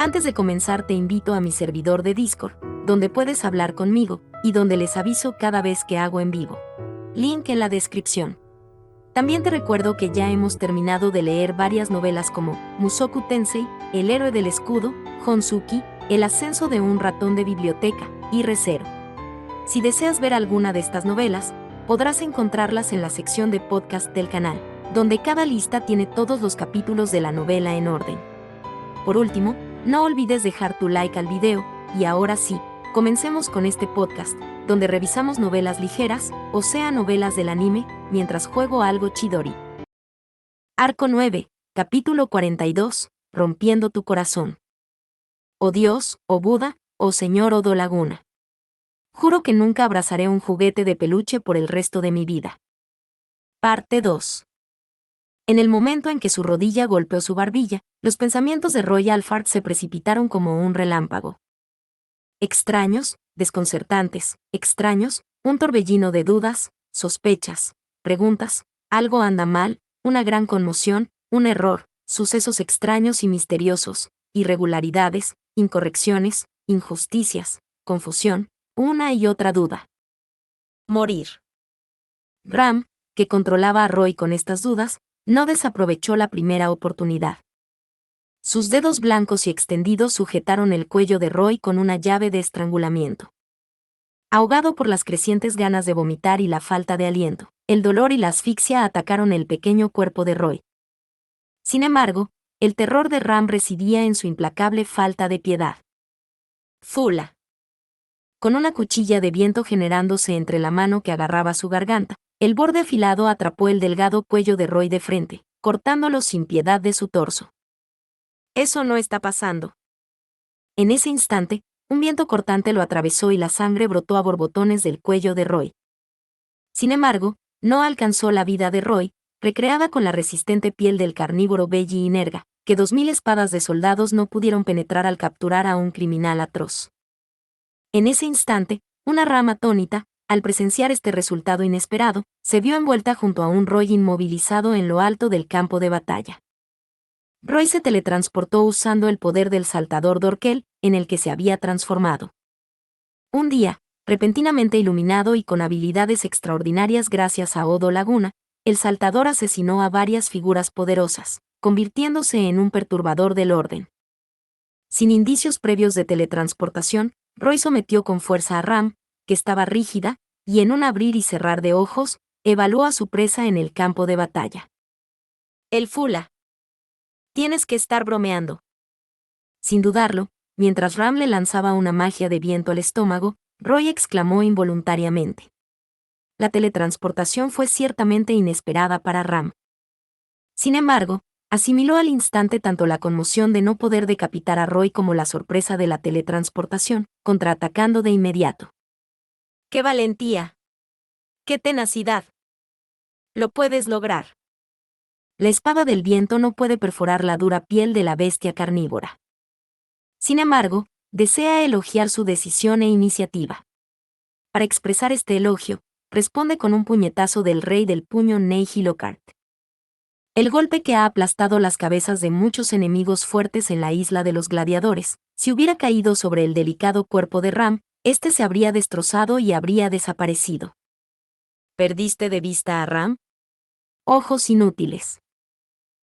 Antes de comenzar te invito a mi servidor de Discord, donde puedes hablar conmigo, y donde les aviso cada vez que hago en vivo. Link en la descripción. También te recuerdo que ya hemos terminado de leer varias novelas como Mushoku Tensei, El héroe del escudo, Honsuki, El ascenso de un ratón de biblioteca, y Re:Zero. Si deseas ver alguna de estas novelas, podrás encontrarlas en la sección de podcast del canal, donde cada lista tiene todos los capítulos de la novela en orden. Por último, no olvides dejar tu like al video, y ahora sí, comencemos con este podcast, donde revisamos novelas ligeras, o sea novelas del anime, mientras juego algo Chidori. Arco 9, capítulo 42, Rompiendo tu corazón. Oh Dios, oh Buda, oh Señor Odo Laguna. Juro que nunca abrazaré un juguete de peluche por el resto de mi vida. Parte 2. En el momento en que su rodilla golpeó su barbilla, los pensamientos de Roy Alphard se precipitaron como un relámpago. Extraños, desconcertantes, extraños, un torbellino de dudas, sospechas, preguntas, algo anda mal, una gran conmoción, un error, sucesos extraños y misteriosos, irregularidades, incorrecciones, injusticias, confusión, una y otra duda. Morir. Ram, que controlaba a Roy con estas dudas, no desaprovechó la primera oportunidad. Sus dedos blancos y extendidos sujetaron el cuello de Roy con una llave de estrangulamiento. Ahogado por las crecientes ganas de vomitar y la falta de aliento, el dolor y la asfixia atacaron el pequeño cuerpo de Roy. Sin embargo, el terror de Ram residía en su implacable falta de piedad. Zula. Con una cuchilla de viento generándose entre la mano que agarraba su garganta, el borde afilado atrapó el delgado cuello de Roy de frente, cortándolo sin piedad de su torso. Eso no está pasando. En ese instante, un viento cortante lo atravesó y la sangre brotó a borbotones del cuello de Roy. Sin embargo, no alcanzó la vida de Roy, recreada con la resistente piel del carnívoro Belli Inerga, que 2000 espadas de soldados no pudieron penetrar al capturar a un criminal atroz. En ese instante, una rama atónita, al presenciar este resultado inesperado, se vio envuelta junto a un Roy inmovilizado en lo alto del campo de batalla. Roy se teletransportó usando el poder del saltador Dorkel, en el que se había transformado. Un día, repentinamente iluminado y con habilidades extraordinarias gracias a Odo Laguna, el saltador asesinó a varias figuras poderosas, convirtiéndose en un perturbador del orden. Sin indicios previos de teletransportación, Roy sometió con fuerza a Ram, que estaba rígida, y en un abrir y cerrar de ojos, evaluó a su presa en el campo de batalla. El Fula. Tienes que estar bromeando. Sin dudarlo, mientras Ram le lanzaba una magia de viento al estómago, Roy exclamó involuntariamente. La teletransportación fue ciertamente inesperada para Ram. Sin embargo, asimiló al instante tanto la conmoción de no poder decapitar a Roy como la sorpresa de la teletransportación, contraatacando de inmediato. ¡Qué valentía! ¡Qué tenacidad! Lo puedes lograr. La espada del viento no puede perforar la dura piel de la bestia carnívora. Sin embargo, desea elogiar su decisión e iniciativa. Para expresar este elogio, responde con un puñetazo del rey del puño Neji Lockhart. El golpe que ha aplastado las cabezas de muchos enemigos fuertes en la isla de los gladiadores, si hubiera caído sobre el delicado cuerpo de Ram, este se habría destrozado y habría desaparecido. ¿Perdiste de vista a Ram? Ojos inútiles.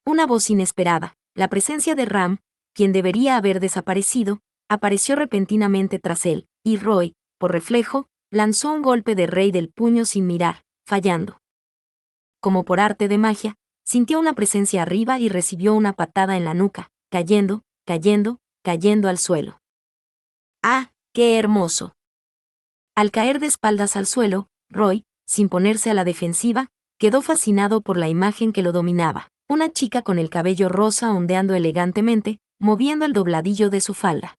Una voz inesperada, la presencia de Ram, quien debería haber desaparecido, apareció repentinamente tras él, y Roy, por reflejo, lanzó un golpe de rey del puño sin mirar, fallando. Como por arte de magia, sintió una presencia arriba y recibió una patada en la nuca, cayendo al suelo. ¡Ah, qué hermoso! Al caer de espaldas al suelo, Roy, sin ponerse a la defensiva, quedó fascinado por la imagen que lo dominaba, una chica con el cabello rosa ondeando elegantemente, moviendo el dobladillo de su falda.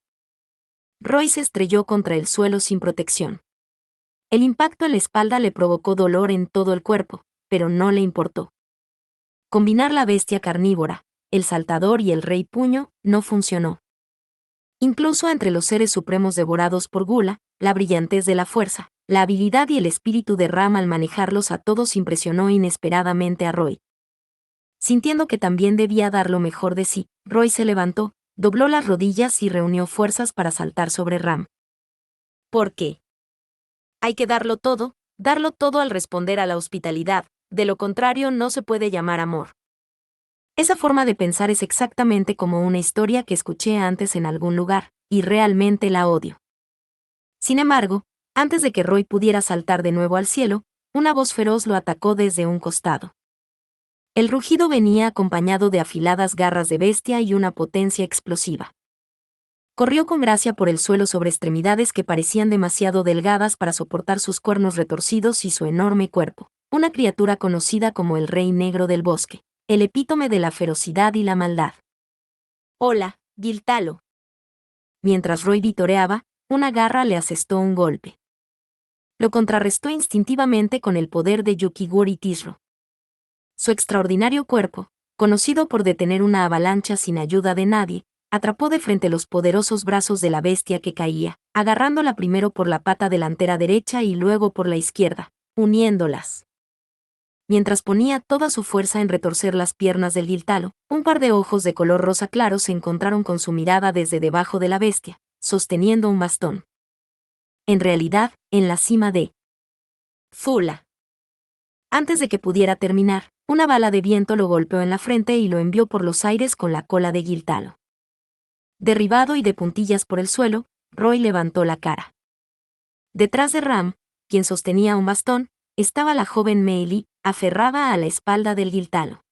Roy se estrelló contra el suelo sin protección. El impacto en la espalda le provocó dolor en todo el cuerpo, pero no le importó. Combinar la bestia carnívora, el saltador y el rey puño no funcionó. Incluso entre los seres supremos devorados por Gula, la brillantez de la fuerza, la habilidad y el espíritu de Ram al manejarlos a todos impresionó inesperadamente a Roy. Sintiendo que también debía dar lo mejor de sí, Roy se levantó, dobló las rodillas y reunió fuerzas para saltar sobre Ram. ¿Por qué? Hay que darlo todo al responder a la hospitalidad, de lo contrario no se puede llamar amor. Esa forma de pensar es exactamente como una historia que escuché antes en algún lugar, y realmente la odio. Sin embargo, antes de que Roy pudiera saltar de nuevo al cielo, una voz feroz lo atacó desde un costado. El rugido venía acompañado de afiladas garras de bestia y una potencia explosiva. Corrió con gracia por el suelo sobre extremidades que parecían demasiado delgadas para soportar sus cuernos retorcidos y su enorme cuerpo. Una criatura conocida como el Rey Negro del Bosque, el epítome de la ferocidad y la maldad. Hola, Giltalo. Mientras Roy vitoreaba, una garra le asestó un golpe. Lo contrarrestó instintivamente con el poder de Yukiguri Tishro. Su extraordinario cuerpo, conocido por detener una avalancha sin ayuda de nadie, atrapó de frente los poderosos brazos de la bestia que caía, agarrándola primero por la pata delantera derecha y luego por la izquierda, uniéndolas. Mientras ponía toda su fuerza en retorcer las piernas del Giltalo, un par de ojos de color rosa claro se encontraron con su mirada desde debajo de la bestia, sosteniendo un bastón. En realidad, en la cima de Zula. Antes de que pudiera terminar, una bala de viento lo golpeó en la frente y lo envió por los aires con la cola de Giltalo. Derribado y de puntillas por el suelo, Roy levantó la cara. Detrás de Ram, quien sostenía un bastón, estaba la joven Meili, aferrada a la espalda del Giltalo.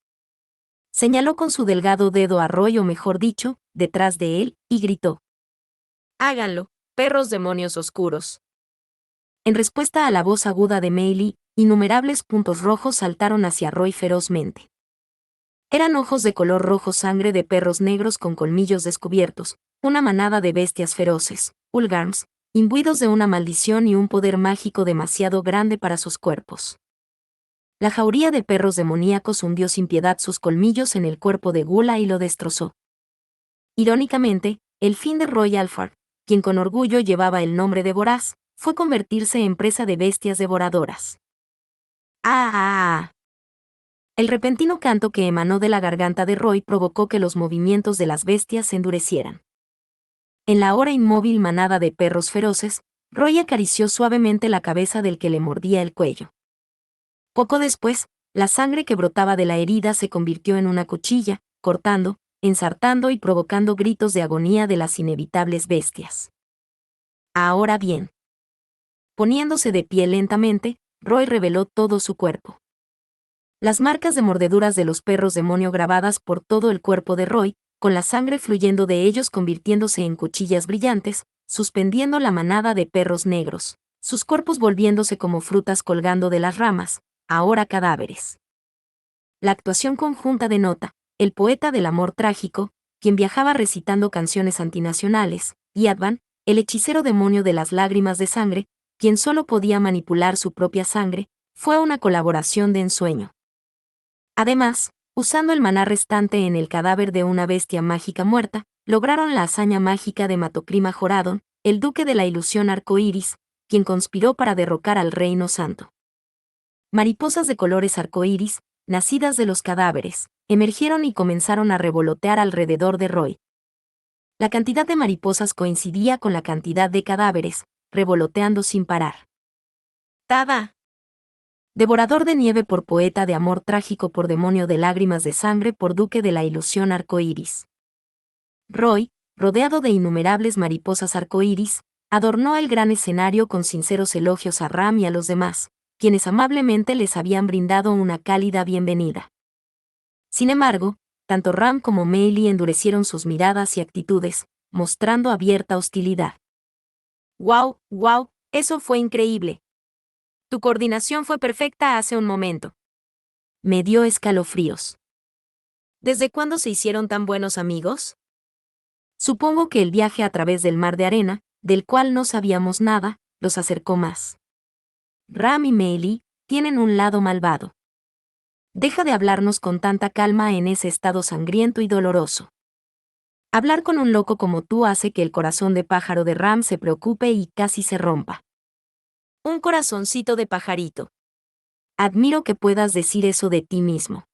Señaló con su delgado dedo a Roy, o mejor dicho, detrás de él, y gritó: «Háganlo, perros demonios oscuros». En respuesta a la voz aguda de Meili, innumerables puntos rojos saltaron hacia Roy ferozmente. Eran ojos de color rojo, sangre de perros negros con colmillos descubiertos, una manada de bestias feroces, Ulgarms, imbuidos de una maldición y un poder mágico demasiado grande para sus cuerpos. La jauría de perros demoníacos hundió sin piedad sus colmillos en el cuerpo de Gula y lo destrozó. Irónicamente, el fin de Roy Alfard, quien con orgullo llevaba el nombre de Voraz, fue convertirse en presa de bestias devoradoras. ¡Ah! El repentino canto que emanó de la garganta de Roy provocó que los movimientos de las bestias se endurecieran. En la ahora inmóvil manada de perros feroces, Roy acarició suavemente la cabeza del que le mordía el cuello. Poco después, la sangre que brotaba de la herida se convirtió en una cuchilla, cortando, ensartando y provocando gritos de agonía de las inevitables bestias. Ahora bien. Poniéndose de pie lentamente, Roy reveló todo su cuerpo. Las marcas de mordeduras de los perros demonio grabadas por todo el cuerpo de Roy, con la sangre fluyendo de ellos convirtiéndose en cuchillas brillantes, suspendiendo la manada de perros negros, sus cuerpos volviéndose como frutas colgando de las ramas, ahora cadáveres. La actuación conjunta denota, el poeta del amor trágico, quien viajaba recitando canciones antinacionales, y Advan, el hechicero demonio de las lágrimas de sangre, quien solo podía manipular su propia sangre, fue una colaboración de ensueño. Además, usando el maná restante en el cadáver de una bestia mágica muerta, lograron la hazaña mágica de Matoclima Joradon, el duque de la ilusión arcoíris, quien conspiró para derrocar al Reino Santo. Mariposas de colores arcoíris, nacidas de los cadáveres, emergieron y comenzaron a revolotear alrededor de Roy. La cantidad de mariposas coincidía con la cantidad de cadáveres, revoloteando sin parar. ¡Tada! Devorador de nieve por poeta de amor trágico por demonio de lágrimas de sangre por duque de la ilusión arcoíris. Roy, rodeado de innumerables mariposas arcoíris, adornó el gran escenario con sinceros elogios a Ram y a los demás, quienes amablemente les habían brindado una cálida bienvenida. Sin embargo, tanto Ram como Meili endurecieron sus miradas y actitudes, mostrando abierta hostilidad. ¡Wow, wow! Eso fue increíble. Tu coordinación fue perfecta hace un momento. Me dio escalofríos. ¿Desde cuándo se hicieron tan buenos amigos? Supongo que el viaje a través del mar de arena, del cual no sabíamos nada, los acercó más. Ram y Meili tienen un lado malvado. Deja de hablarnos con tanta calma en ese estado sangriento y doloroso. Hablar con un loco como tú hace que el corazón de pájaro de Ram se preocupe y casi se rompa. Un corazoncito de pajarito. Admiro que puedas decir eso de ti mismo.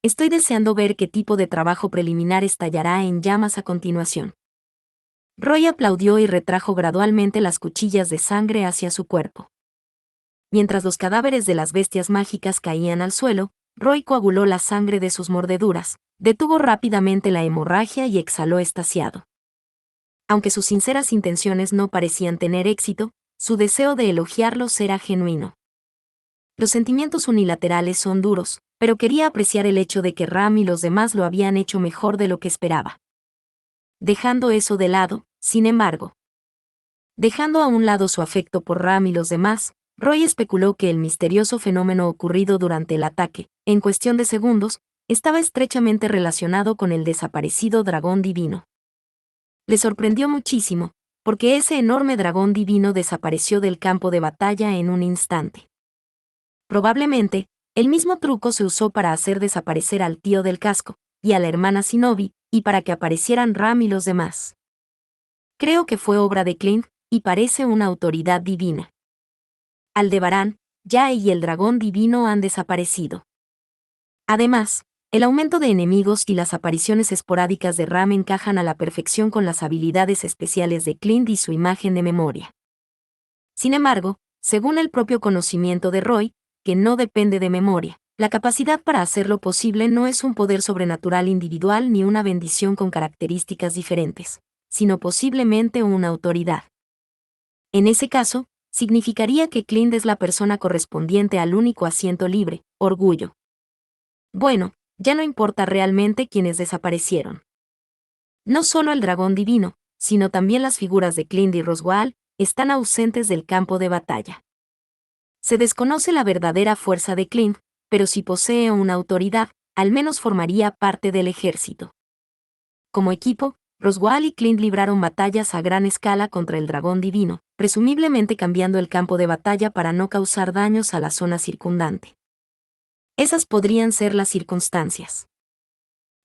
Estoy deseando ver qué tipo de trabajo preliminar estallará en llamas a continuación. Roy aplaudió y retrajo gradualmente las cuchillas de sangre hacia su cuerpo. Mientras los cadáveres de las bestias mágicas caían al suelo, Roy coaguló la sangre de sus mordeduras, detuvo rápidamente la hemorragia y exhaló extasiado. Aunque sus sinceras intenciones no parecían tener éxito, su deseo de elogiarlos era genuino. Los sentimientos unilaterales son duros, pero quería apreciar el hecho de que Ram y los demás lo habían hecho mejor de lo que esperaba. Dejando eso de lado, sin embargo. Dejando a un lado su afecto por Ram y los demás, Roy especuló que el misterioso fenómeno ocurrido durante el ataque, en cuestión de segundos, estaba estrechamente relacionado con el desaparecido dragón divino. Le sorprendió muchísimo, porque ese enorme dragón divino desapareció del campo de batalla en un instante. Probablemente, el mismo truco se usó para hacer desaparecer al tío del casco, y a la hermana Shinobi, y para que aparecieran Ram y los demás. Creo que fue obra de Clint, y parece una autoridad divina. Aldebarán, Yae y el dragón divino han desaparecido. Además, el aumento de enemigos y las apariciones esporádicas de Ram encajan a la perfección con las habilidades especiales de Clint y su imagen de memoria. Sin embargo, según el propio conocimiento de Roy, que no depende de memoria, la capacidad para hacerlo posible no es un poder sobrenatural individual ni una bendición con características diferentes, sino posiblemente una autoridad. En ese caso, significaría que Clint es la persona correspondiente al único asiento libre, orgullo. Bueno, ya no importa realmente quiénes desaparecieron. No solo el dragón divino, sino también las figuras de Clint y Roswaal, están ausentes del campo de batalla. Se desconoce la verdadera fuerza de Clint, pero si posee una autoridad, al menos formaría parte del ejército. Como equipo, Roswaal y Clint libraron batallas a gran escala contra el dragón divino, presumiblemente cambiando el campo de batalla para no causar daños a la zona circundante. Esas podrían ser las circunstancias.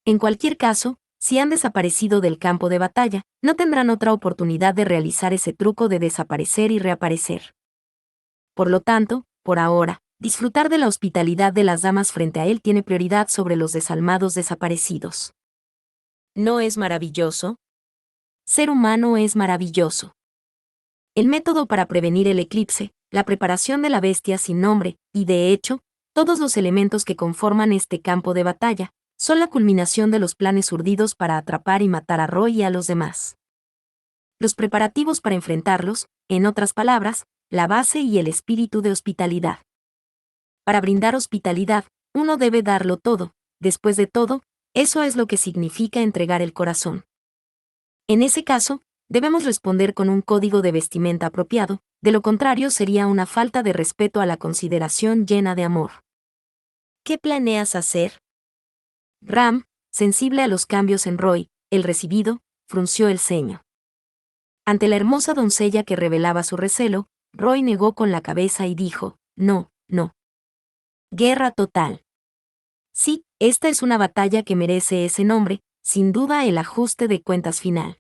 En cualquier caso, si han desaparecido del campo de batalla, no tendrán otra oportunidad de realizar ese truco de desaparecer y reaparecer. Por lo tanto, por ahora, disfrutar de la hospitalidad de las damas frente a él tiene prioridad sobre los desalmados desaparecidos. ¿No es maravilloso? Ser humano es maravilloso. El método para prevenir el eclipse, la preparación de la bestia sin nombre, y de hecho, todos los elementos que conforman este campo de batalla, son la culminación de los planes urdidos para atrapar y matar a Roy y a los demás. Los preparativos para enfrentarlos, en otras palabras, la base y el espíritu de hospitalidad. Para brindar hospitalidad, uno debe darlo todo, después de todo, eso es lo que significa entregar el corazón. En ese caso, debemos responder con un código de vestimenta apropiado, de lo contrario sería una falta de respeto a la consideración llena de amor. ¿Qué planeas hacer? Ram, sensible a los cambios en Roy, el recibido, frunció el ceño. Ante la hermosa doncella que revelaba su recelo, Roy negó con la cabeza y dijo, no, no. Guerra total. Sí, esta es una batalla que merece ese nombre, sin duda el ajuste de cuentas final.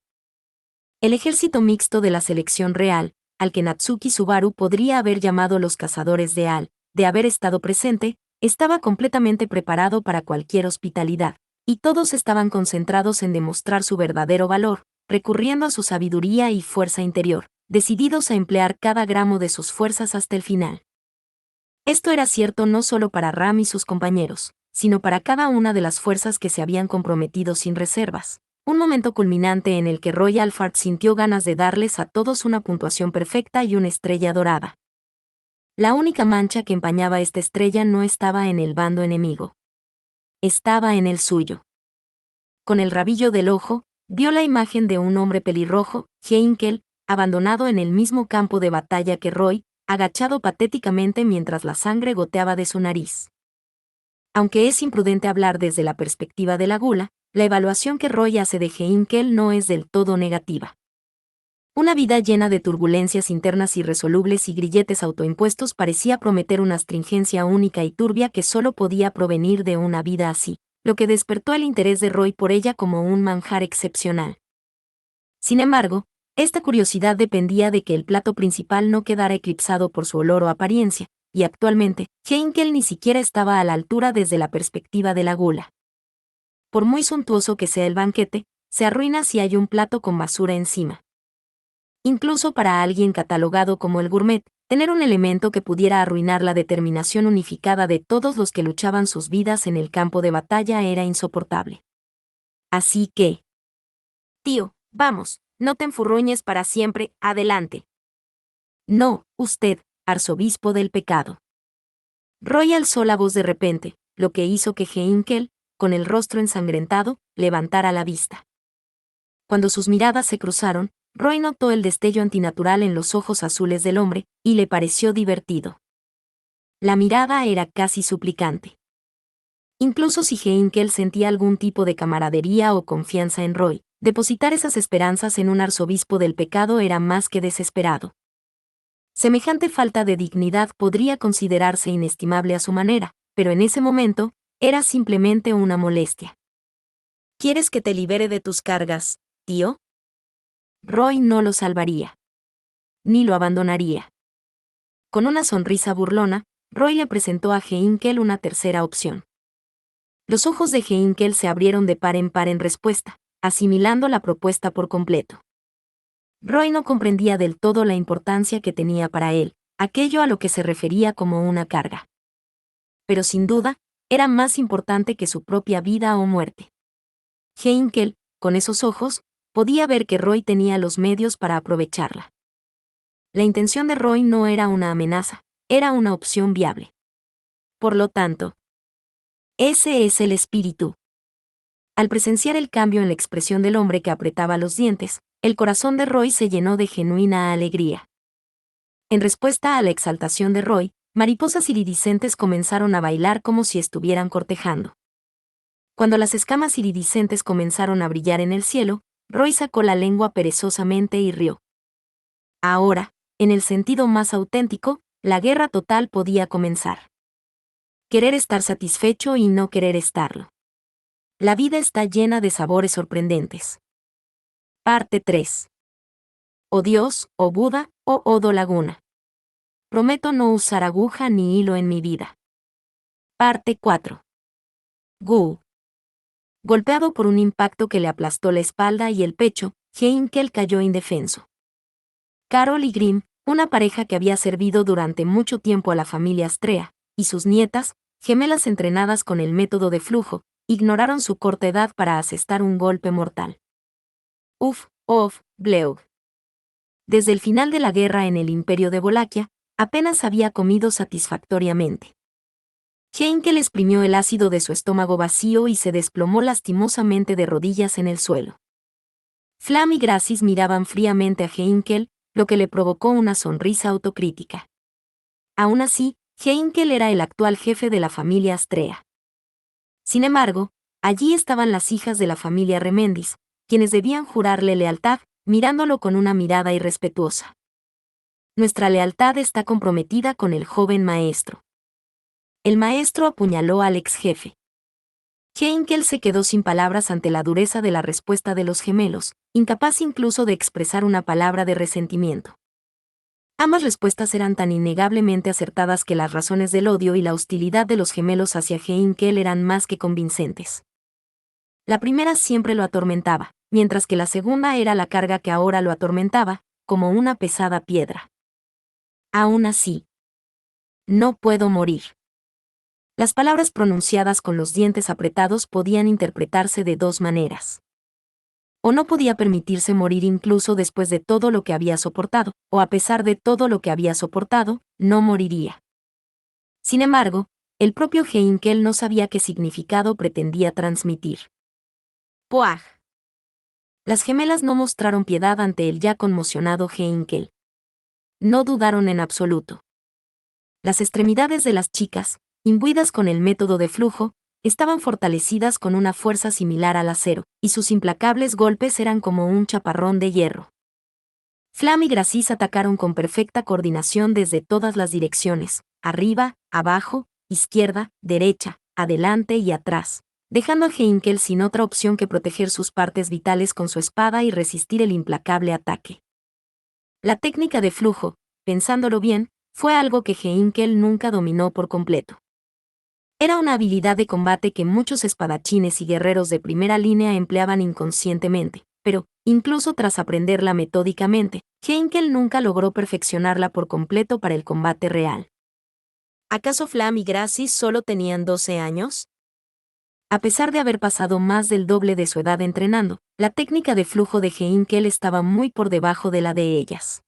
El ejército mixto de la selección real, al que Natsuki Subaru podría haber llamado los cazadores de Al, de haber estado presente, estaba completamente preparado para cualquier hospitalidad, y todos estaban concentrados en demostrar su verdadero valor, recurriendo a su sabiduría y fuerza interior, decididos a emplear cada gramo de sus fuerzas hasta el final. Esto era cierto no solo para Ram y sus compañeros, sino para cada una de las fuerzas que se habían comprometido sin reservas. Un momento culminante en el que Roy Alphard sintió ganas de darles a todos una puntuación perfecta y una estrella dorada. La única mancha que empañaba esta estrella no estaba en el bando enemigo. Estaba en el suyo. Con el rabillo del ojo, vio la imagen de un hombre pelirrojo, Heinkel, abandonado en el mismo campo de batalla que Roy, agachado patéticamente mientras la sangre goteaba de su nariz. Aunque es imprudente hablar desde la perspectiva de la gula, la evaluación que Roy hace de Heinkel no es del todo negativa. Una vida llena de turbulencias internas irresolubles y grilletes autoimpuestos parecía prometer una astringencia única y turbia que solo podía provenir de una vida así, lo que despertó el interés de Roy por ella como un manjar excepcional. Sin embargo, esta curiosidad dependía de que el plato principal no quedara eclipsado por su olor o apariencia, y actualmente, Heinkel ni siquiera estaba a la altura desde la perspectiva de la gula. Por muy suntuoso que sea el banquete, se arruina si hay un plato con basura encima. Incluso para alguien catalogado como el gourmet, tener un elemento que pudiera arruinar la determinación unificada de todos los que luchaban sus vidas en el campo de batalla era insoportable. Así que... Tío, vamos, no te enfurruñes para siempre, adelante. No, usted, arzobispo del pecado. Roy alzó la voz de repente, lo que hizo que Heinkel, con el rostro ensangrentado, levantara la vista. Cuando sus miradas se cruzaron, Roy notó el destello antinatural en los ojos azules del hombre, y le pareció divertido. La mirada era casi suplicante. Incluso si Heinkel sentía algún tipo de camaradería o confianza en Roy, depositar esas esperanzas en un arzobispo del pecado era más que desesperado. Semejante falta de dignidad podría considerarse inestimable a su manera, pero en ese momento, era simplemente una molestia. ¿Quieres que te libere de tus cargas, tío? Roy no lo salvaría. Ni lo abandonaría. Con una sonrisa burlona, Roy le presentó a Heinkel una tercera opción. Los ojos de Heinkel se abrieron de par en respuesta, asimilando la propuesta por completo. Roy no comprendía del todo la importancia que tenía para él, aquello a lo que se refería como una carga. Pero sin duda, era más importante que su propia vida o muerte. Heinkel, con esos ojos, podía ver que Roy tenía los medios para aprovecharla. La intención de Roy no era una amenaza, era una opción viable. Por lo tanto, ese es el espíritu. Al presenciar el cambio en la expresión del hombre que apretaba los dientes, el corazón de Roy se llenó de genuina alegría. En respuesta a la exaltación de Roy, mariposas iridiscentes comenzaron a bailar como si estuvieran cortejando. Cuando las escamas iridiscentes comenzaron a brillar en el cielo, Roy sacó la lengua perezosamente y rió. Ahora, en el sentido más auténtico, la guerra total podía comenzar. Querer estar satisfecho y no querer estarlo. La vida está llena de sabores sorprendentes. Parte 3. Oh Dios, oh Buda, oh Odo Laguna. Prometo no usar aguja ni hilo en mi vida. Parte 4. Gu. Golpeado por un impacto que le aplastó la espalda y el pecho, Heinkel cayó indefenso. Carol y Grimm, una pareja que había servido durante mucho tiempo a la familia Astrea, y sus nietas, gemelas entrenadas con el método de flujo, ignoraron su corta edad para asestar un golpe mortal. Bleug. Desde el final de la guerra en el Imperio de Wallachia, apenas había comido satisfactoriamente. Heinkel exprimió el ácido de su estómago vacío y se desplomó lastimosamente de rodillas en el suelo. Flam y Gracis miraban fríamente a Heinkel, lo que le provocó una sonrisa autocrítica. Aún así, Heinkel era el actual jefe de la familia Astrea. Sin embargo, allí estaban las hijas de la familia Remendis, quienes debían jurarle lealtad, mirándolo con una mirada irrespetuosa. Nuestra lealtad está comprometida con el joven maestro. El maestro apuñaló al ex jefe. Heinkel se quedó sin palabras ante la dureza de la respuesta de los gemelos, incapaz incluso de expresar una palabra de resentimiento. Ambas respuestas eran tan innegablemente acertadas que las razones del odio y la hostilidad de los gemelos hacia Heinkel eran más que convincentes. La primera siempre lo atormentaba, mientras que la segunda era la carga que ahora lo atormentaba, como una pesada piedra. Aún así, no puedo morir. Las palabras pronunciadas con los dientes apretados podían interpretarse de dos maneras. O no podía permitirse morir incluso después de todo lo que había soportado, o a pesar de todo lo que había soportado, no moriría. Sin embargo, el propio Heinkel no sabía qué significado pretendía transmitir. ¡Puaj! Las gemelas no mostraron piedad ante el ya conmocionado Heinkel. No dudaron en absoluto. Las extremidades de las chicas, imbuidas con el método de flujo, estaban fortalecidas con una fuerza similar al acero, y sus implacables golpes eran como un chaparrón de hierro. Flam y Gracis atacaron con perfecta coordinación desde todas las direcciones, arriba, abajo, izquierda, derecha, adelante y atrás, dejando a Heinkel sin otra opción que proteger sus partes vitales con su espada y resistir el implacable ataque. La técnica de flujo, pensándolo bien, fue algo que Heinkel nunca dominó por completo. Era una habilidad de combate que muchos espadachines y guerreros de primera línea empleaban inconscientemente, pero, incluso tras aprenderla metódicamente, Heinkel nunca logró perfeccionarla por completo para el combate real. ¿Acaso Flam y Gracie solo tenían 12 años? A pesar de haber pasado más del doble de su edad entrenando, la técnica de flujo de Heinkel estaba muy por debajo de la de ellas.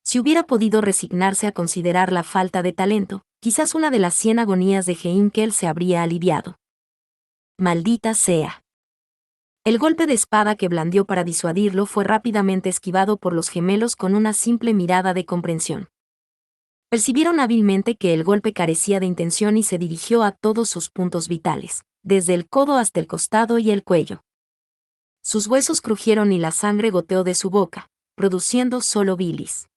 Si hubiera podido resignarse a considerar la falta de talento, quizás una de las 100 agonías de Heinkel se habría aliviado. Maldita sea. El golpe de espada que blandió para disuadirlo fue rápidamente esquivado por los gemelos con una simple mirada de comprensión. Percibieron hábilmente que el golpe carecía de intención y se dirigió a todos sus puntos vitales, desde el codo hasta el costado y el cuello. Sus huesos crujieron y la sangre goteó de su boca, produciendo solo bilis.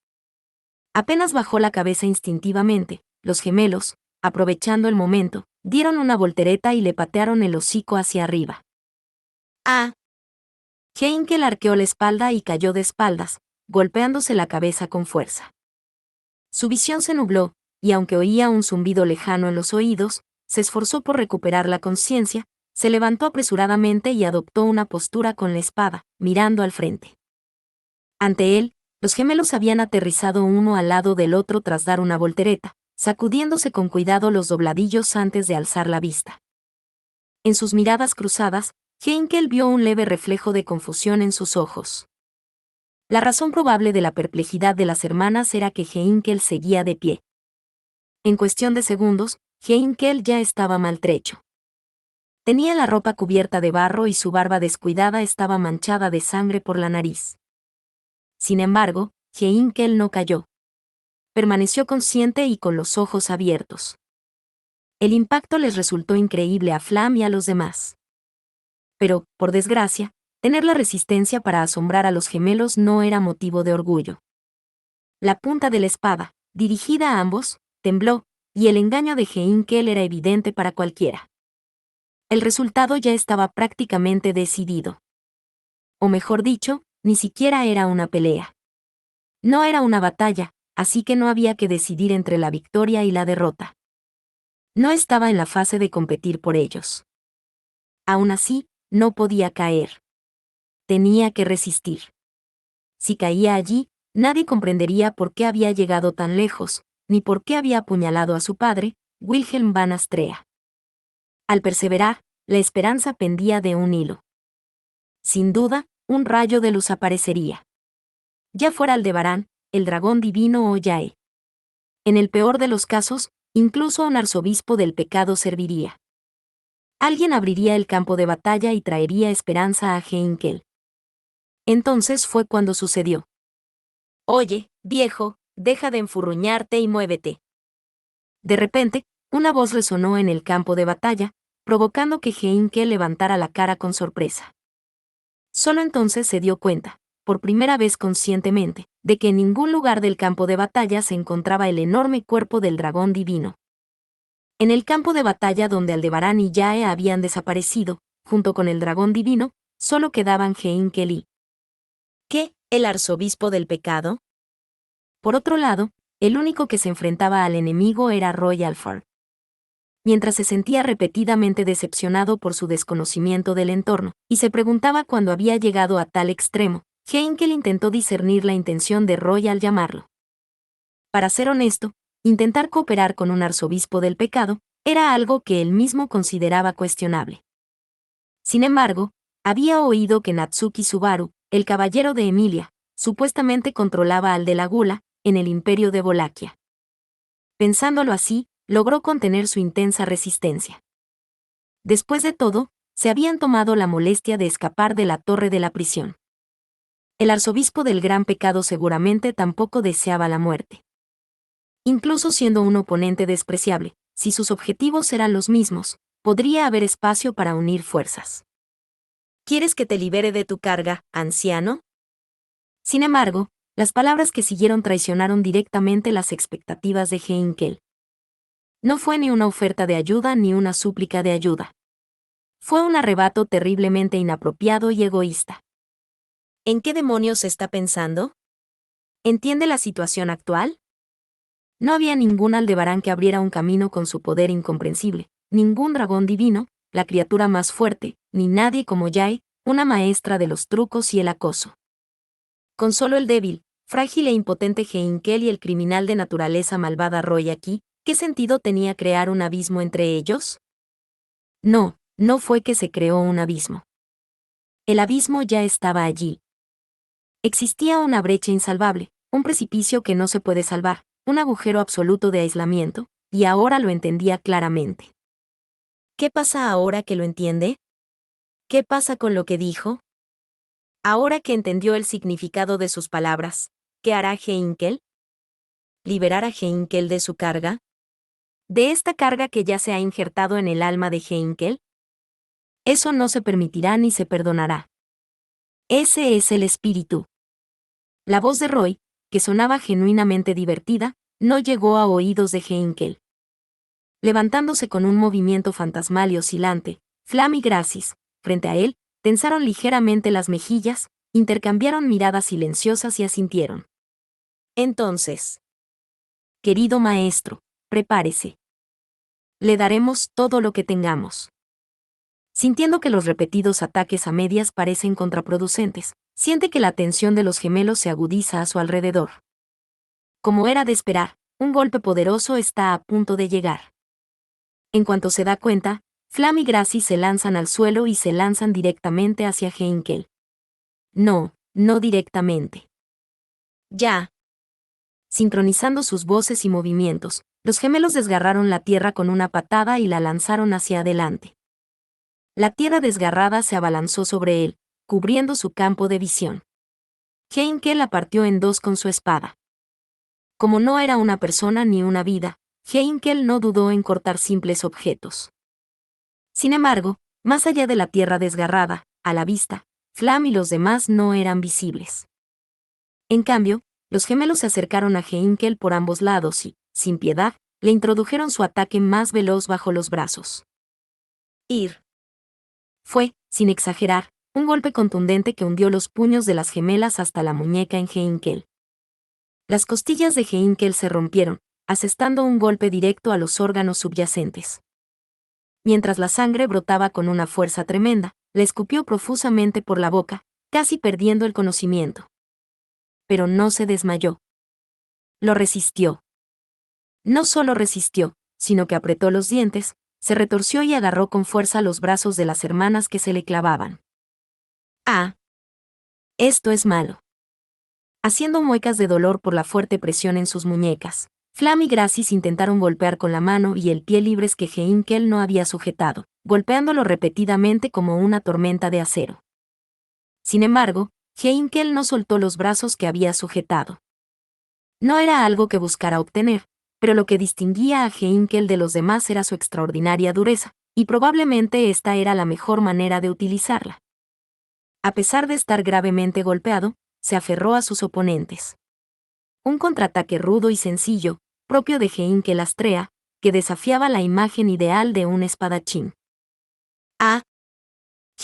Apenas bajó la cabeza instintivamente, los gemelos, aprovechando el momento, dieron una voltereta y le patearon el hocico hacia arriba. ¡Ah! Heinkel arqueó la espalda y cayó de espaldas, golpeándose la cabeza con fuerza. Su visión se nubló, y aunque oía un zumbido lejano en los oídos, se esforzó por recuperar la conciencia, se levantó apresuradamente y adoptó una postura con la espada, mirando al frente. Ante él, los gemelos habían aterrizado uno al lado del otro tras dar una voltereta, sacudiéndose con cuidado los dobladillos antes de alzar la vista. En sus miradas cruzadas, Heinkel vio un leve reflejo de confusión en sus ojos. La razón probable de la perplejidad de las hermanas era que Heinkel seguía de pie. En cuestión de segundos, Heinkel ya estaba maltrecho. Tenía la ropa cubierta de barro y su barba descuidada estaba manchada de sangre por la nariz. Sin embargo, Heinkel no cayó. Permaneció consciente y con los ojos abiertos. El impacto les resultó increíble a Flam y a los demás. Pero, por desgracia, tener la resistencia para asombrar a los gemelos no era motivo de orgullo. La punta de la espada, dirigida a ambos, tembló, y el engaño de Heinkel era evidente para cualquiera. El resultado ya estaba prácticamente decidido. O mejor dicho, ni siquiera era una pelea. No era una batalla, así que no había que decidir entre la victoria y la derrota. No estaba en la fase de competir por ellos. Aún así, no podía caer. Tenía que resistir. Si caía allí, nadie comprendería por qué había llegado tan lejos, ni por qué había apuñalado a su padre, Wilhelm van Astrea. Al perseverar, la esperanza pendía de un hilo. Sin duda, un rayo de luz aparecería. Ya fuera Aldebarán, el dragón divino o Yae. En el peor de los casos, incluso un arzobispo del pecado serviría. Alguien abriría el campo de batalla y traería esperanza a Heinkel. Entonces fue cuando sucedió. Oye, viejo, deja de enfurruñarte y muévete. De repente, una voz resonó en el campo de batalla, provocando que Heinkel levantara la cara con sorpresa. Solo entonces se dio cuenta, por primera vez conscientemente, de que en ningún lugar del campo de batalla se encontraba el enorme cuerpo del dragón divino. En el campo de batalla donde Aldebarán y Yae habían desaparecido, junto con el dragón divino, solo quedaban Heinkel y... ¿Qué? ¿El arzobispo del pecado? Por otro lado, el único que se enfrentaba al enemigo era Roy Alford. Mientras se sentía repetidamente decepcionado por su desconocimiento del entorno, y se preguntaba cuándo había llegado a tal extremo, Heinkel intentó discernir la intención de Roy al llamarlo. Para ser honesto, intentar cooperar con un arzobispo del pecado era algo que él mismo consideraba cuestionable. Sin embargo, había oído que Natsuki Subaru, el caballero de Emilia, supuestamente controlaba al de la Gula, en el imperio de Wallachia. Pensándolo así, logró contener su intensa resistencia. Después de todo, se habían tomado la molestia de escapar de la torre de la prisión. El arzobispo del gran pecado seguramente tampoco deseaba la muerte. Incluso siendo un oponente despreciable, si sus objetivos eran los mismos, podría haber espacio para unir fuerzas. ¿Quieres que te libere de tu carga, anciano? Sin embargo, las palabras que siguieron traicionaron directamente las expectativas de Heinkel. No fue ni una oferta de ayuda ni una súplica de ayuda. Fue un arrebato terriblemente inapropiado y egoísta. ¿En qué demonios está pensando? ¿Entiende la situación actual? No había ningún Aldebarán que abriera un camino con su poder incomprensible, ningún dragón divino, la criatura más fuerte, ni nadie como Yae, una maestra de los trucos y el acoso. Con solo el débil, frágil e impotente Heinkel y el criminal de naturaleza malvada Roy aquí, ¿qué sentido tenía crear un abismo entre ellos? No, no fue que se creó un abismo. El abismo ya estaba allí. Existía una brecha insalvable, un precipicio que no se puede salvar, un agujero absoluto de aislamiento, y ahora lo entendía claramente. ¿Qué pasa ahora que lo entiende? ¿Qué pasa con lo que dijo? Ahora que entendió el significado de sus palabras, ¿qué hará Heinkel? ¿Liberar a Heinkel de su carga? ¿De esta carga que ya se ha injertado en el alma de Heinkel? Eso no se permitirá ni se perdonará. Ese es el espíritu. La voz de Roy, que sonaba genuinamente divertida, no llegó a oídos de Heinkel. Levantándose con un movimiento fantasmal y oscilante, Flam y Gracis, frente a él, tensaron ligeramente las mejillas, intercambiaron miradas silenciosas y asintieron. Entonces, querido maestro, prepárese. Le daremos todo lo que tengamos. Sintiendo que los repetidos ataques a medias parecen contraproducentes, siente que la tensión de los gemelos se agudiza a su alrededor. Como era de esperar, un golpe poderoso está a punto de llegar. En cuanto se da cuenta, Flam y Gracie se lanzan al suelo y se lanzan directamente hacia Heinkel. No, no directamente. Ya. Sincronizando sus voces y movimientos, los gemelos desgarraron la tierra con una patada y la lanzaron hacia adelante. La tierra desgarrada se abalanzó sobre él, cubriendo su campo de visión. Heinkel la partió en dos con su espada. Como no era una persona ni una vida, Heinkel no dudó en cortar simples objetos. Sin embargo, más allá de la tierra desgarrada, a la vista, Flam y los demás no eran visibles. En cambio, los gemelos se acercaron a Heinkel por ambos lados y, sin piedad, le introdujeron su ataque más veloz bajo los brazos. Ir. Fue, sin exagerar, un golpe contundente que hundió los puños de las gemelas hasta la muñeca en Heinkel. Las costillas de Heinkel se rompieron, asestando un golpe directo a los órganos subyacentes. Mientras la sangre brotaba con una fuerza tremenda, le escupió profusamente por la boca, casi perdiendo el conocimiento. Pero no se desmayó. Lo resistió. No solo resistió, sino que apretó los dientes, se retorció y agarró con fuerza los brazos de las hermanas que se le clavaban. Ah. Esto es malo. Haciendo muecas de dolor por la fuerte presión en sus muñecas, Flam y Gracis intentaron golpear con la mano y el pie libres que Heinkel no había sujetado, golpeándolo repetidamente como una tormenta de acero. Sin embargo, Heinkel no soltó los brazos que había sujetado. No era algo que buscara obtener, pero lo que distinguía a Heinkel de los demás era su extraordinaria dureza, y probablemente esta era la mejor manera de utilizarla. A pesar de estar gravemente golpeado, se aferró a sus oponentes. Un contraataque rudo y sencillo, propio de Heinkel Astrea, que desafiaba la imagen ideal de un espadachín. Ah.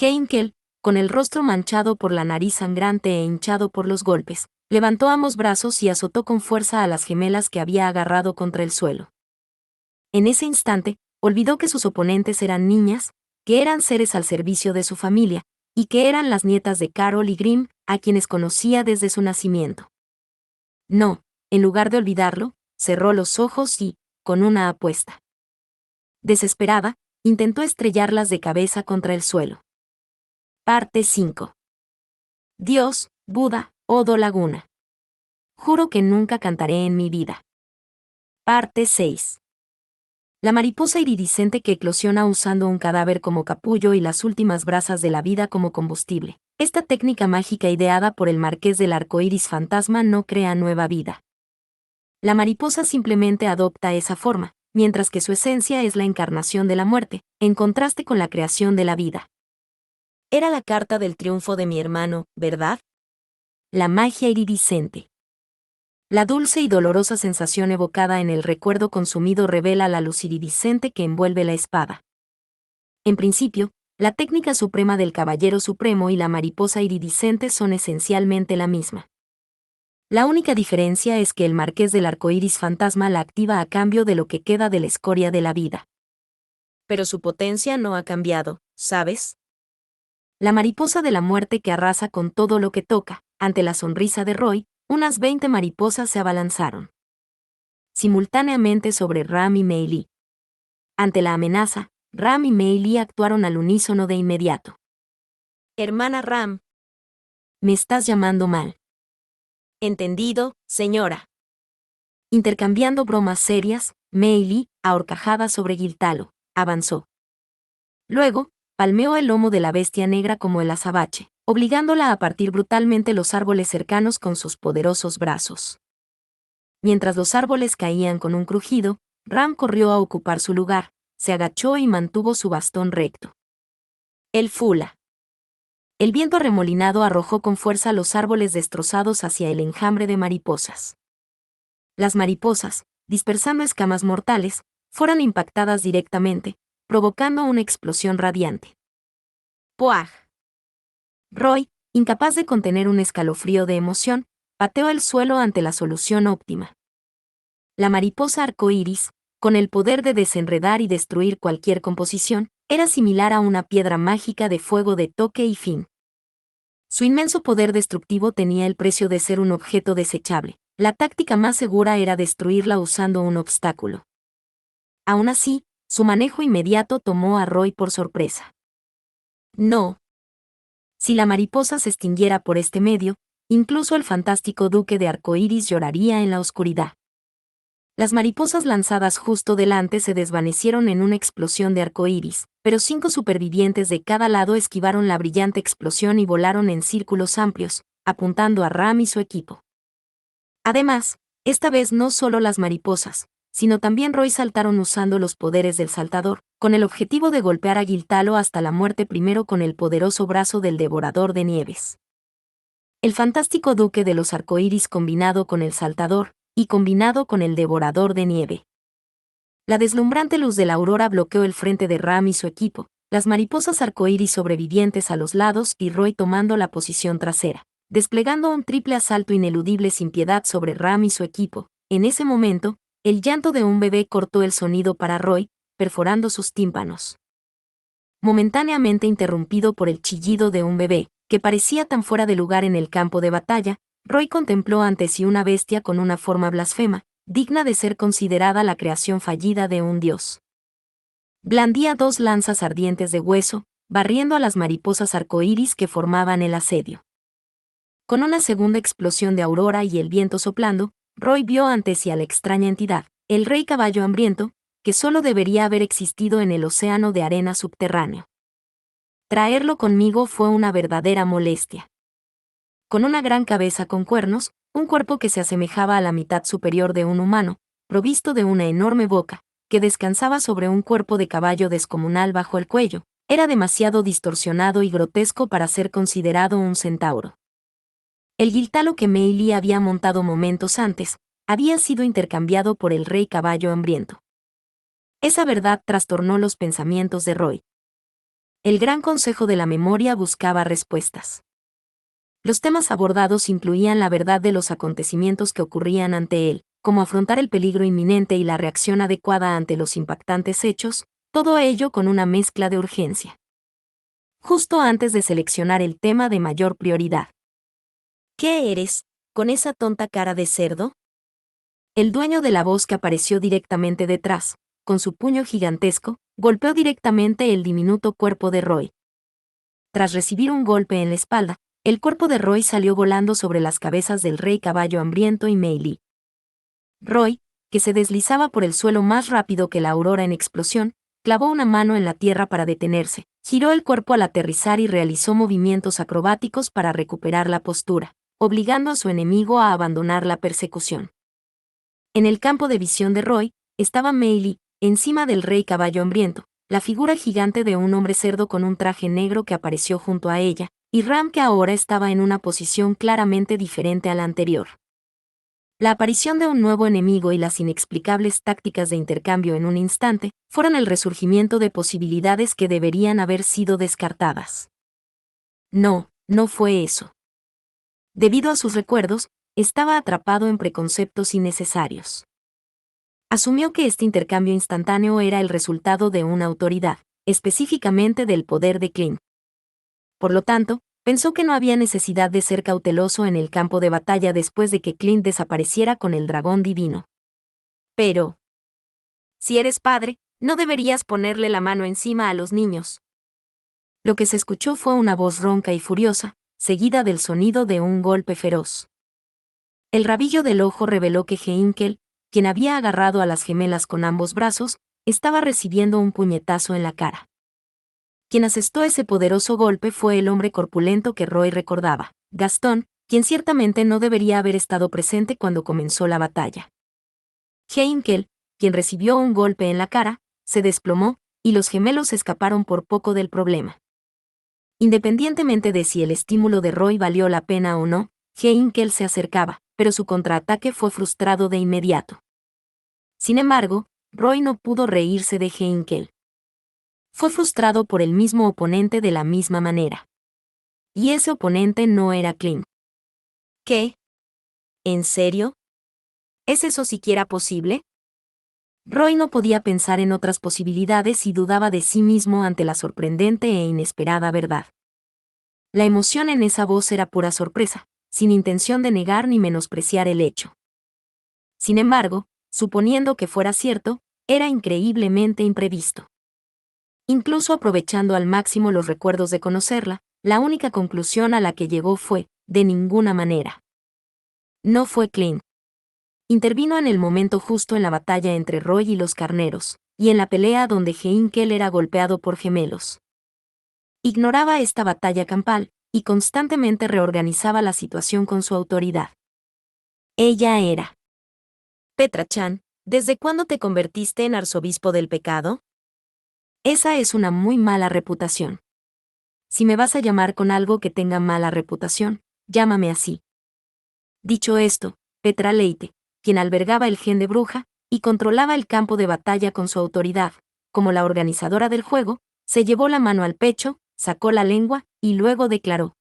Heinkel, con el rostro manchado por la nariz sangrante e hinchado por los golpes, levantó ambos brazos y azotó con fuerza a las gemelas que había agarrado contra el suelo. En ese instante, olvidó que sus oponentes eran niñas, que eran seres al servicio de su familia, y que eran las nietas de Carol y Grimm, a quienes conocía desde su nacimiento. No, en lugar de olvidarlo, cerró los ojos y, con una apuesta desesperada, intentó estrellarlas de cabeza contra el suelo. Parte 5. Dios, Buda, Odo Laguna. Juro que nunca cantaré en mi vida. Parte 6. La mariposa iridiscente que eclosiona usando un cadáver como capullo y las últimas brasas de la vida como combustible. Esta técnica mágica ideada por el marqués del arcoíris fantasma no crea nueva vida. La mariposa simplemente adopta esa forma, mientras que su esencia es la encarnación de la muerte, en contraste con la creación de la vida. Era la carta del triunfo de mi hermano, ¿verdad? La magia iridiscente. La dulce y dolorosa sensación evocada en el recuerdo consumido revela la luz iridiscente que envuelve la espada. En principio, la técnica suprema del Caballero Supremo y la mariposa iridiscente son esencialmente la misma. La única diferencia es que el Marqués del Arcoíris Fantasma la activa a cambio de lo que queda de la escoria de la vida. Pero su potencia no ha cambiado, ¿sabes? La mariposa de la muerte que arrasa con todo lo que toca. Ante la sonrisa de Roy, unas 20 mariposas se abalanzaron simultáneamente sobre Ram y Mei Li. Ante la amenaza, Ram y Mei Li actuaron al unísono de inmediato. Hermana Ram. Me estás llamando mal. Entendido, señora. Intercambiando bromas serias, Mei Li, a horcajadas sobre Giltalo, avanzó. Luego, palmeó el lomo de la bestia negra como el azabache, obligándola a partir brutalmente los árboles cercanos con sus poderosos brazos. Mientras los árboles caían con un crujido, Ram corrió a ocupar su lugar, se agachó y mantuvo su bastón recto. El Fula. El viento arremolinado arrojó con fuerza los árboles destrozados hacia el enjambre de mariposas. Las mariposas, dispersando escamas mortales, fueron impactadas directamente, provocando una explosión radiante. ¡Puaj! Roy, incapaz de contener un escalofrío de emoción, pateó el suelo ante la solución óptima. La mariposa arcoíris, con el poder de desenredar y destruir cualquier composición, era similar a una piedra mágica de fuego de toque y fin. Su inmenso poder destructivo tenía el precio de ser un objeto desechable. La táctica más segura era destruirla usando un obstáculo. Aún así, su manejo inmediato tomó a Roy por sorpresa. No. Si la mariposa se extinguiera por este medio, incluso el fantástico duque de arcoíris lloraría en la oscuridad. Las mariposas lanzadas justo delante se desvanecieron en una explosión de arcoíris, pero 5 supervivientes de cada lado esquivaron la brillante explosión y volaron en círculos amplios, apuntando a Ram y su equipo. Además, esta vez no solo las mariposas, sino también Roy saltaron usando los poderes del saltador, con el objetivo de golpear a Giltalo hasta la muerte primero con el poderoso brazo del devorador de nieves. El fantástico duque de los arcoíris combinado con el saltador, y combinado con el devorador de nieve. La deslumbrante luz de la aurora bloqueó el frente de Ram y su equipo, las mariposas arcoíris sobrevivientes a los lados y Roy tomando la posición trasera, desplegando un triple asalto ineludible sin piedad sobre Ram y su equipo. En ese momento, el llanto de un bebé cortó el sonido para Roy, perforando sus tímpanos. Momentáneamente interrumpido por el chillido de un bebé, que parecía tan fuera de lugar en el campo de batalla, Roy contempló ante sí una bestia con una forma blasfema, digna de ser considerada la creación fallida de un dios. Blandía 2 lanzas ardientes de hueso, barriendo a las mariposas arcoíris que formaban el asedio. Con una segunda explosión de aurora y el viento soplando, Roy vio ante sí a la extraña entidad, el rey caballo hambriento, que solo debería haber existido en el océano de arena subterráneo. Traerlo conmigo fue una verdadera molestia. Con una gran cabeza con cuernos, un cuerpo que se asemejaba a la mitad superior de un humano, provisto de una enorme boca, que descansaba sobre un cuerpo de caballo descomunal bajo el cuello, era demasiado distorsionado y grotesco para ser considerado un centauro. El Giltalo que Mei Li había montado momentos antes, había sido intercambiado por el rey caballo hambriento. Esa verdad trastornó los pensamientos de Roy. El Gran Consejo de la Memoria buscaba respuestas. Los temas abordados incluían la verdad de los acontecimientos que ocurrían ante él, cómo afrontar el peligro inminente y la reacción adecuada ante los impactantes hechos, todo ello con una mezcla de urgencia. Justo antes de seleccionar el tema de mayor prioridad. ¿Qué eres, con esa tonta cara de cerdo? El dueño de la voz que apareció directamente detrás, con su puño gigantesco, golpeó directamente el diminuto cuerpo de Roy. Tras recibir un golpe en la espalda, el cuerpo de Roy salió volando sobre las cabezas del rey caballo hambriento y Mei Li. Roy, que se deslizaba por el suelo más rápido que la aurora en explosión, clavó una mano en la tierra para detenerse, giró el cuerpo al aterrizar y realizó movimientos acrobáticos para recuperar la postura, obligando a su enemigo a abandonar la persecución. En el campo de visión de Roy, estaba Mei Li, encima del rey caballo hambriento, la figura gigante de un hombre cerdo con un traje negro que apareció junto a ella, y Ram que ahora estaba en una posición claramente diferente a la anterior. La aparición de un nuevo enemigo y las inexplicables tácticas de intercambio en un instante fueron el resurgimiento de posibilidades que deberían haber sido descartadas. No, no fue eso. Debido a sus recuerdos, estaba atrapado en preconceptos innecesarios. Asumió que este intercambio instantáneo era el resultado de una autoridad, específicamente del poder de Clint. Por lo tanto, pensó que no había necesidad de ser cauteloso en el campo de batalla después de que Clint desapareciera con el dragón divino. Pero, si eres padre, no deberías ponerle la mano encima a los niños. Lo que se escuchó fue una voz ronca y furiosa, seguida del sonido de un golpe feroz. El rabillo del ojo reveló que Heinkel, quien había agarrado a las gemelas con ambos brazos, estaba recibiendo un puñetazo en la cara. Quien asestó ese poderoso golpe fue el hombre corpulento que Roy recordaba, Gastón, quien ciertamente no debería haber estado presente cuando comenzó la batalla. Heinkel, quien recibió un golpe en la cara, se desplomó, y los gemelos escaparon por poco del problema. Independientemente de si el estímulo de Roy valió la pena o no, Heinkel se acercaba, pero su contraataque fue frustrado de inmediato. Sin embargo, Roy no pudo reírse de Heinkel. Fue frustrado por el mismo oponente de la misma manera. Y ese oponente no era Clint. ¿Qué? ¿En serio? ¿Es eso siquiera posible? Roy no podía pensar en otras posibilidades y dudaba de sí mismo ante la sorprendente e inesperada verdad. La emoción en esa voz era pura sorpresa, sin intención de negar ni menospreciar el hecho. Sin embargo, suponiendo que fuera cierto, era increíblemente imprevisto. Incluso aprovechando al máximo los recuerdos de conocerla, la única conclusión a la que llegó fue, de ninguna manera. No fue Clint. Intervino en el momento justo en la batalla entre Roy y los carneros, y en la pelea donde Heinkel era golpeado por gemelos. Ignoraba esta batalla campal, y constantemente reorganizaba la situación con su autoridad. Ella era. Petra Chan, ¿desde cuándo te convertiste en arzobispo del pecado? Esa es una muy mala reputación. Si me vas a llamar con algo que tenga mala reputación, llámame así. Dicho esto, Petra Leite, quien albergaba el gen de bruja, y controlaba el campo de batalla con su autoridad, como la organizadora del juego, se llevó la mano al pecho, sacó la lengua, y luego declaró: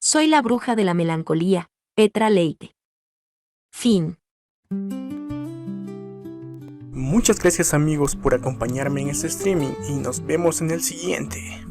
Soy la bruja de la melancolía, Petra Leite. Fin. Muchas gracias amigos por acompañarme en este streaming y nos vemos en el siguiente.